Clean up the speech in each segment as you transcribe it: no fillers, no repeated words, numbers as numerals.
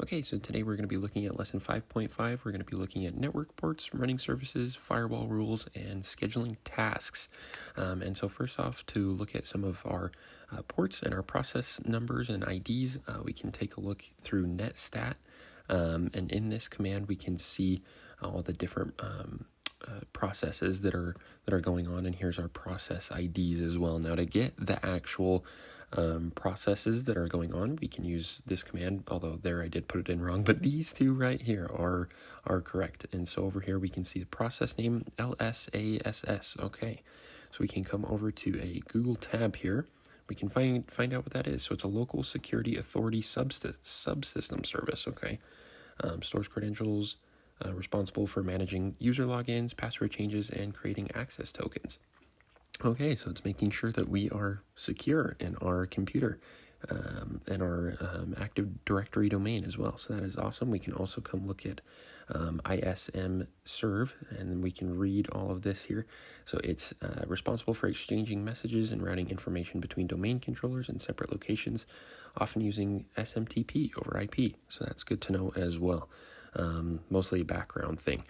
Okay, so today we're going to be looking at lesson 5.5. We're going to be looking at network ports, running services, firewall rules, and scheduling tasks. And so first off, to look at some of our ports and our process numbers and IDs, we can take a look through netstat. And in this command, we can see all the different processes that are going on, and here's our process IDs as well. Now, to get the actual processes that are going on, we can use this command, although there I did put it in wrong, but these two right here are correct. And so over here we can see the process name LSASS. Okay, so we can come over to a Google tab here. We can find out what that is. So it's a local security authority subsystem service. Okay, stores credentials, responsible for managing user logins, password changes, and creating access tokens. Okay, so it's making sure that we are secure in our computer and our Active Directory domain as well. So that is awesome. We can also come look at ISM serve, and then we can read all of this here. So it's responsible for exchanging messages and routing information between domain controllers in separate locations, often using SMTP over IP. So that's good to know as well. Mostly a background thing.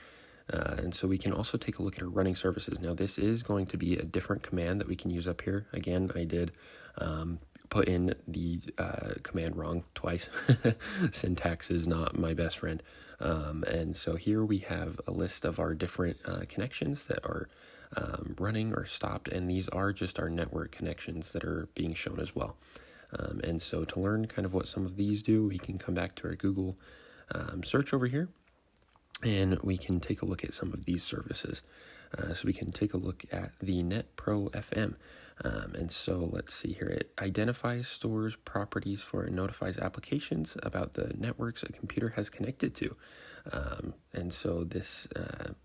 And so we can also take a look at our running services. Now, this is going to be a different command that we can use up here. Again, I did put in the command wrong twice. Syntax is not my best friend. And so here we have a list of our different connections that are running or stopped, and these are just our network connections that are being shown as well. And so to learn kind of what some of these do, we can come back to our Google search over here, and we can take a look at some of these services. So we can take a look at the NetPro FM. And so let's see here. It identifies, stores properties for, and notifies applications about the networks a computer has connected to. And so this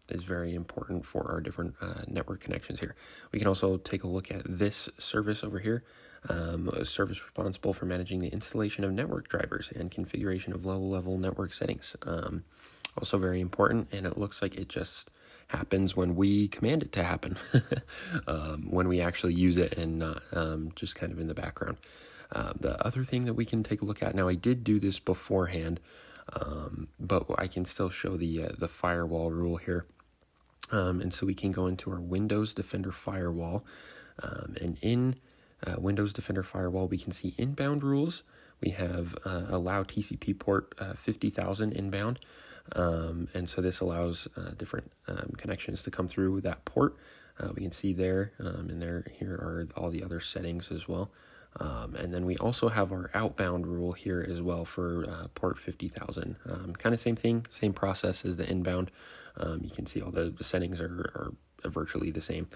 is very important for our different network connections here. We can also take a look at this service over here. A service responsible for managing the installation of network drivers and configuration of low-level network settings. Also very important, and it looks like it just happens when we command it to happen, when we actually use it and not just kind of in the background. The other thing that we can take a look at, now I did do this beforehand, but I can still show the firewall rule here. And so we can go into our Windows Defender Firewall, and in Windows Defender Firewall, we can see inbound rules. We have allow TCP port 50,000 inbound. And so this allows different connections to come through that port. We can see there, and here are all the other settings as well. And then we also have our outbound rule here as well for port 50,000. Kind of same thing, same process as the inbound. You can see all the settings are virtually the same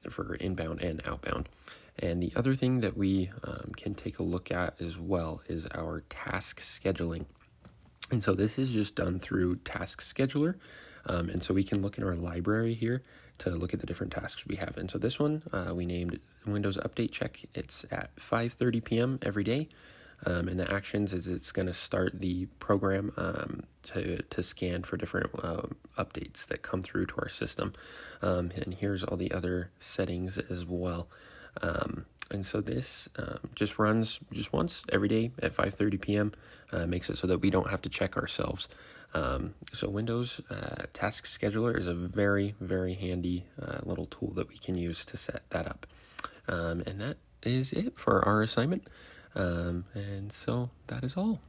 for inbound and outbound. And the other thing that we can take a look at as well is our task scheduling. And so this is just done through Task Scheduler. And so we can look in our library here to look at the different tasks we have. And so this one we named Windows Update Check. It's at 5:30 p.m. every day. And the actions is it's going to start the program to scan for different updates that come through to our system. And here's all the other settings as well. And so this just runs just once every day at 5:30 p.m. Makes it so that we don't have to check ourselves. So Windows Task Scheduler is a very, very handy little tool that we can use to set that up. And that is it for our assignment. And so that is all.